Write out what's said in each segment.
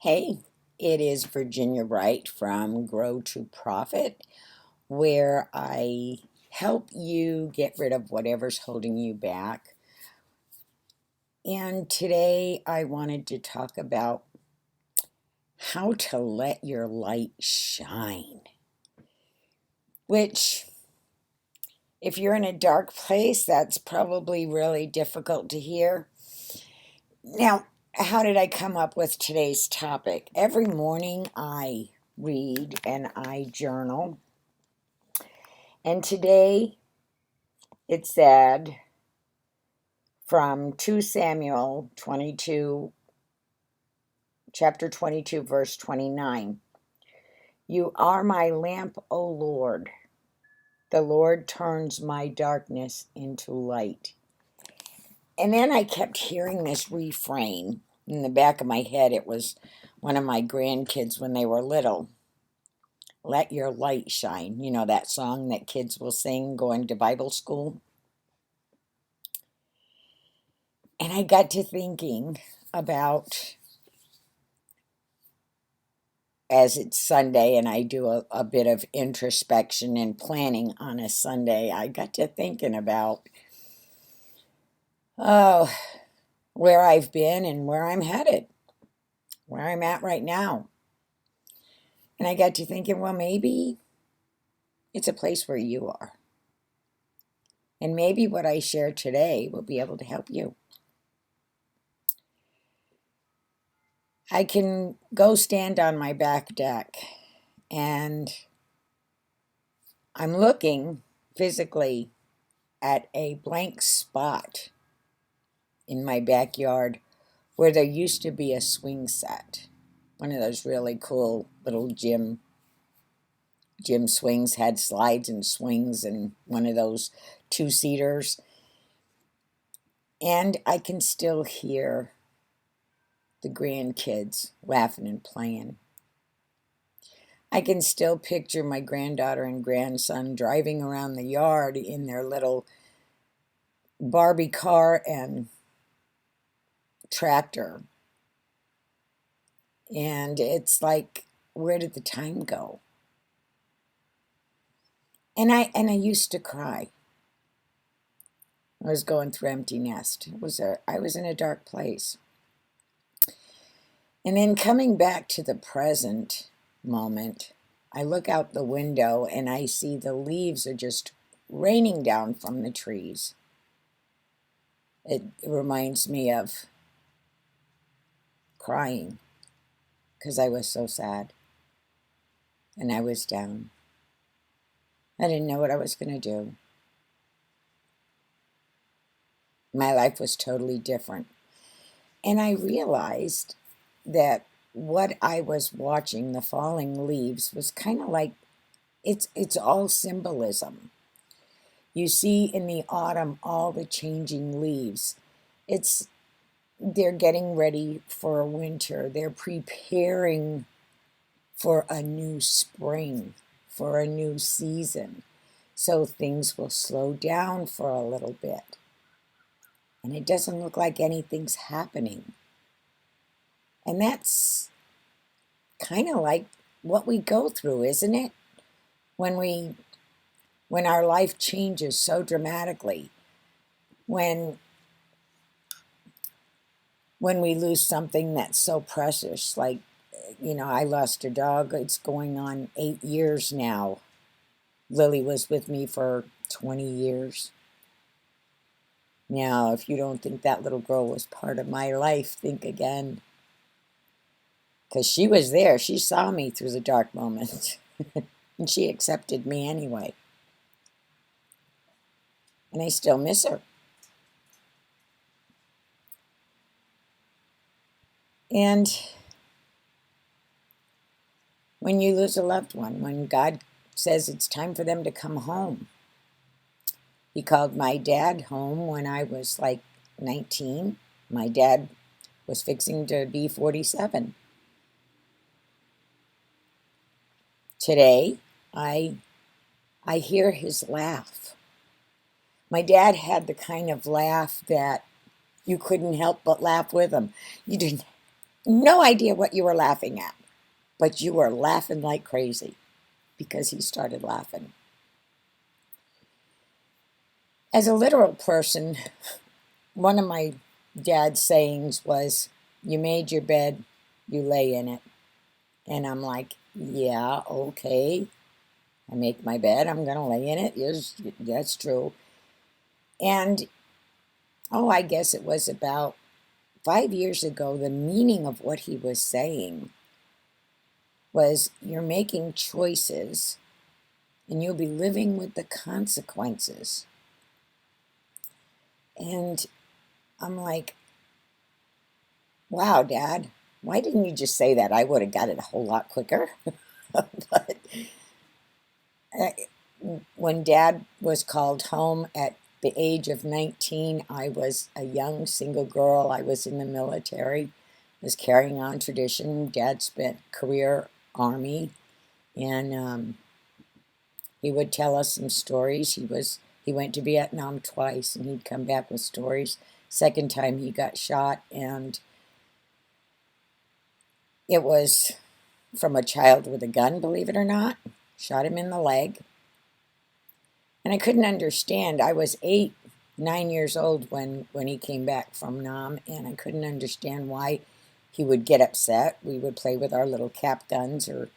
Hey, it is Virginia Wright from Grow to Profit, where I help you get rid of whatever's holding you back. And today I wanted to talk about how to let your light shine, which, if you're in a dark place, that's probably really difficult to hear. Now, how did I come up with today's topic? Every morning I read and I journal. And today it said from 2 Samuel 22, chapter 22, verse 29, "You are my lamp, O Lord. The Lord turns my darkness into light." And then I kept hearing this refrain in the back of my head. It was one of my grandkids when they were little. Let your light shine. You know that song that kids will sing going to Bible school? And I got to thinking about, as it's Sunday and I do a bit of introspection and planning on a Sunday, I got to thinking about, oh, where I've been and where I'm headed, where I'm at right now. And I got to thinking, well, maybe it's a place where you are. And maybe what I share today will be able to help you. I can go stand on my back deck and I'm looking physically at a blank spot in my backyard where there used to be a swing set. One of those really cool little gym swings, had slides and swings, and one of those two-seaters. And I can still hear the grandkids laughing and playing. I can still picture my granddaughter and grandson driving around the yard in their little Barbie car and tractor. And it's like, where did the time go? And I used to cry. I was going through empty nest. I was in a dark place. And then coming back to the present moment, I look out the window and I see the leaves are just raining down from the trees. It reminds me of crying because I was so sad and I was down. I didn't know what I was going to do. My life was totally different. And I realized that what I was watching, the falling leaves, was kind of like, it's all symbolism. You see in the autumn all the changing leaves. They're getting ready for a winter. They're preparing for a new spring, for a new season. So things will slow down for a little bit. And it doesn't look like anything's happening. And that's kind of like what we go through, isn't it? When our life changes so dramatically, when we lose something that's so precious, like, I lost a dog. It's going on 8 years now. Lily was with me for 20 years. Now, if you don't think that little girl was part of my life, think again. Because she was there. She saw me through the dark moments. And she accepted me anyway. And I still miss her. And when you lose a loved one, when God says it's time for them to come home. He called my dad home when I was like 19. My dad was fixing to be 47. Today, I hear his laugh. My dad had the kind of laugh that you couldn't help but laugh with him. You didn't no idea what you were laughing at, but you were laughing like crazy because he started laughing. As a literal person, one of my dad's sayings was, "You made your bed, you lay in it." And I'm like, yeah, okay. I make my bed, I'm going to lay in it. Yes, that's true. And, oh, I guess it was about 5 years ago, the meaning of what he was saying was, you're making choices and you'll be living with the consequences. And I'm like, wow, Dad, why didn't you just say that? I would have got it a whole lot quicker. But when Dad was called home at the age of 19, I was a young single girl. I was in the military, was carrying on tradition. Dad spent career Army, and he would tell us some stories. He went to Vietnam twice, and he'd come back with stories. Second time he got shot, and it was from a child with a gun, believe it or not. Shot him in the leg. And I couldn't understand. I was 9 years old when he came back from Nam, and I couldn't understand why he would get upset. We would play with our little cap guns, or,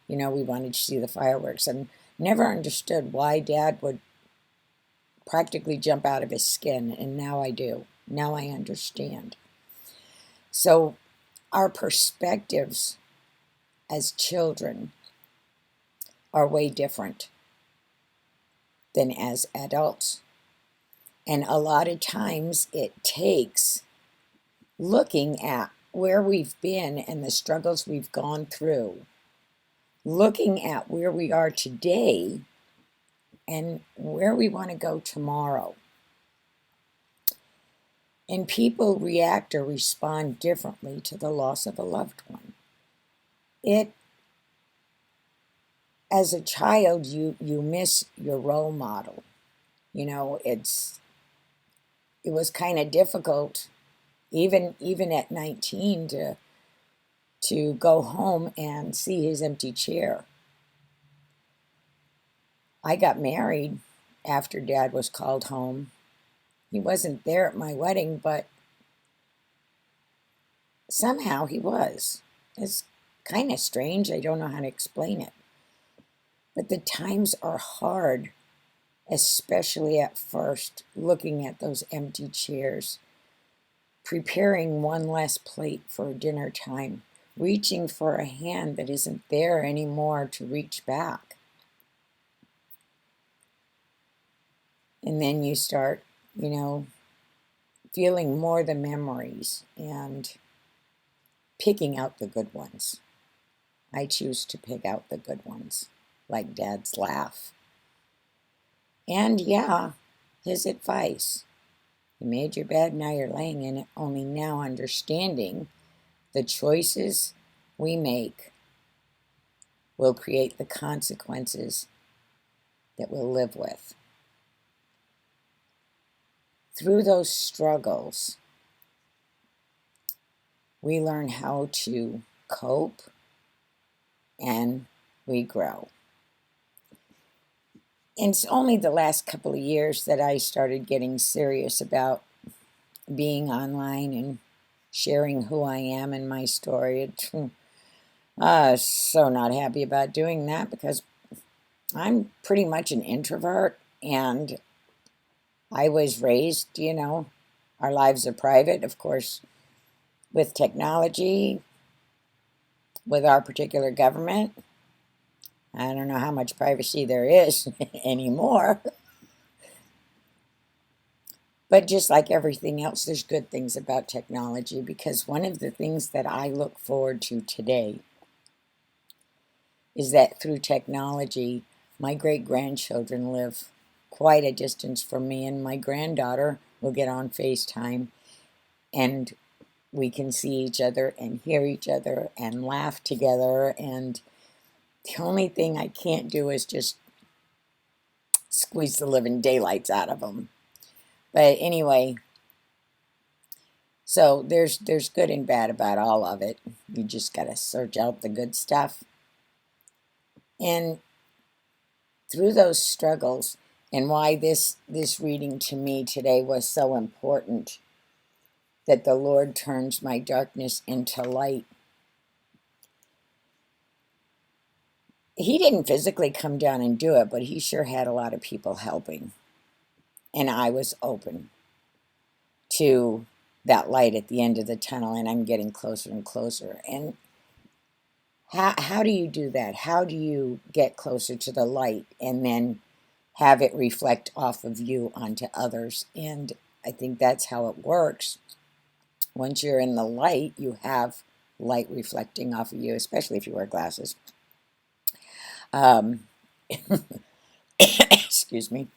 we wanted to see the fireworks, and never understood why Dad would practically jump out of his skin, and now I do. Now I understand. So our perspectives as children are way different than as adults. And a lot of times it takes looking at where we've been and the struggles we've gone through, looking at where we are today and where we want to go tomorrow. And people react or respond differently to the loss of a loved one. As a child, you miss your role model. It was kind of difficult, even at 19, to go home and see his empty chair. I got married after Dad was called home. He wasn't there at my wedding, but somehow he was. It's kind of strange. I don't know how to explain it. But the times are hard, especially at first, looking at those empty chairs, preparing one less plate for dinner time, reaching for a hand that isn't there anymore to reach back. And then you start, feeling more the memories and picking out the good ones. I choose to pick out the good ones, like Dad's laugh. And yeah, his advice. You made your bed, now you're laying in it, only now understanding the choices we make will create the consequences that we'll live with. Through those struggles, we learn how to cope and we grow. And it's only the last couple of years that I started getting serious about being online and sharing who I am and my story. So not happy about doing that because I'm pretty much an introvert, and I was raised, our lives are private. Of course, with technology, with our particular government, I don't know how much privacy there is anymore. But just like everything else, there's good things about technology, because one of the things that I look forward to today is that through technology, my great-grandchildren live quite a distance from me, and my granddaughter will get on FaceTime, and we can see each other and hear each other and laugh together, and the only thing I can't do is just squeeze the living daylights out of them. But anyway, So there's good and bad about all of it. You just got to search out the good stuff. And through those struggles, and why this reading to me today was so important, that the Lord turns my darkness into light. He didn't physically come down and do it, but he sure had a lot of people helping. And I was open to that light at the end of the tunnel, and I'm getting closer and closer. And how do you do that? How do you get closer to the light and then have it reflect off of you onto others? And I think that's how it works. Once you're in the light, you have light reflecting off of you, especially if you wear glasses. Um, excuse me.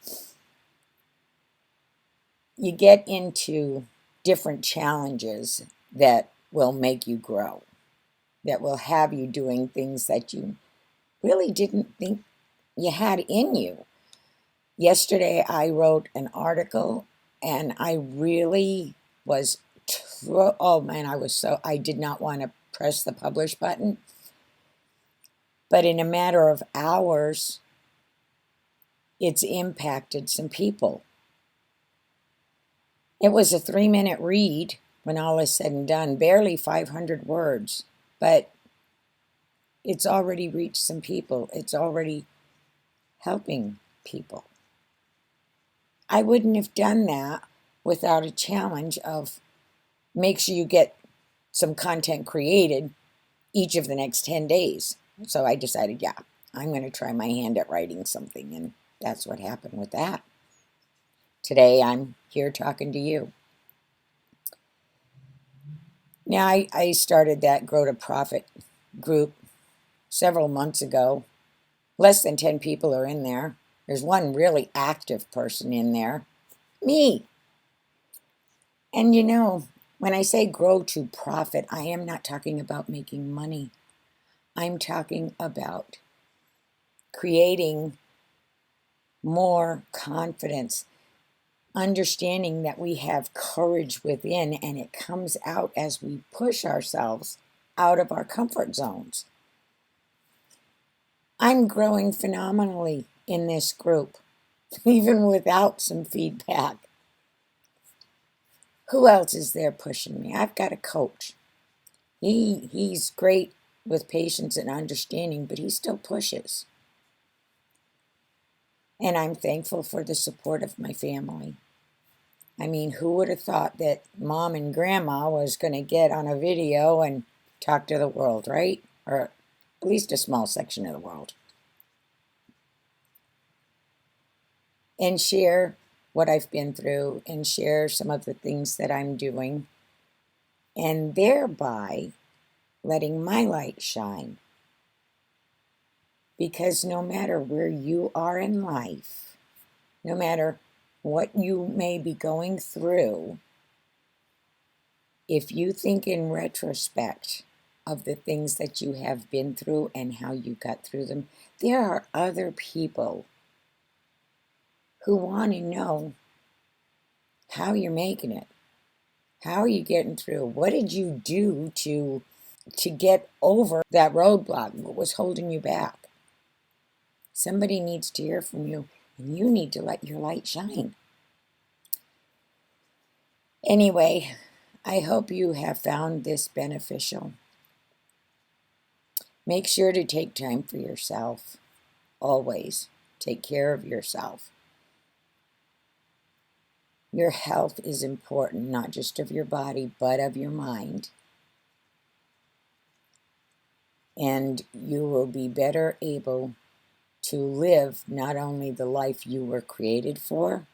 You get into different challenges that will make you grow, that will have you doing things that you really didn't think you had in you. Yesterday, I wrote an article, and I really was, oh man, I did not want to press the publish button. But in a matter of hours, it's impacted some people. It was a 3-minute read when all is said and done, barely 500 words, but it's already reached some people. It's already helping people. I wouldn't have done that without a challenge of make sure you get some content created each of the next 10 days. So I decided, yeah, I'm going to try my hand at writing something, and that's what happened with that. Today I'm here talking to you. Now, I started that Grow to Profit group several months ago. Less than 10 people are in there. There's one really active person in there, me. And you know, when I say grow to profit, I am not talking about making money. I'm talking about creating more confidence, understanding that we have courage within, and it comes out as we push ourselves out of our comfort zones. I'm growing phenomenally in this group, even without some feedback. Who else is there pushing me? I've got a coach. He's great with patience and understanding, but he still pushes. And I'm thankful for the support of my family. I mean, who would have thought that mom and grandma was going to get on a video and talk to the world, right? Or at least a small section of the world. And share what I've been through and share some of the things that I'm doing, and thereby letting my light shine. Because no matter where you are in life, no matter what you may be going through, if you think in retrospect of the things that you have been through and how you got through them, there are other people who want to know how you're making it. How are you getting through? What did you do to get over that roadblock? What was holding you back? Somebody needs to hear from you, and you need to let your light shine. Anyway, I hope you have found this beneficial. Make sure to take time for yourself. Always take care of yourself. Your health is important, not just of your body, but of your mind. And you will be better able to live not only the life you were created for,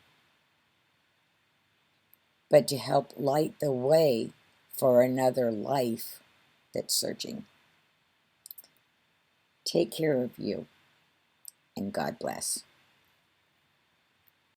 but to help light the way for another life that's searching. Take care of you, and God bless.